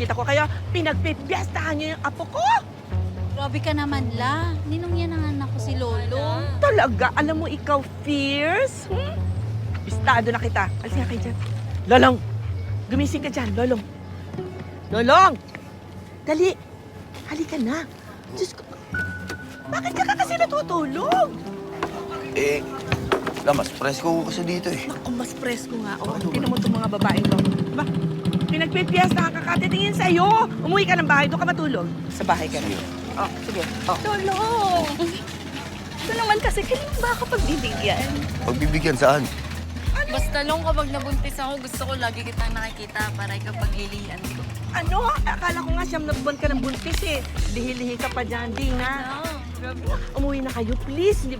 nakikita ko kayo, pinagpipiyastahan niyo yung apo ko. Grabe ka naman, La. Ninong yan ang anak ko si Lolo. Talaga, alam mo ikaw, fierce? Bistado na kita. Alis nga kayo dyan. Lolong, gumising ka dyan, Lolong. Lolong! Dali, halika na. Diyos ko, bakit ka kasi natutulog? Eh, mas presko ko kasi dito eh. Naku, mas presko nga. O, tinan mo itong mga babaeng to. Diba? Pinagpipiyastahan ka, katitingin sa'yo. Umuwi ka ng bahay, doon ka matulog. Sa bahay ka na. Oh, sige. Oh. Lolo! Ito naman kasi, kailan ba ako pagbibigyan? Pagbibigyan saan? Basta lang kapag nabuntis ako, gusto ko lagi kitang nakikita para ikaw paglilihan ko. Ano? Akala ko nga siyam na buwan ka ng buntis eh. Lihi-lihi ka pa dyan, Ding, ha? Grabe. Umuwi na kayo, please. Hindi ba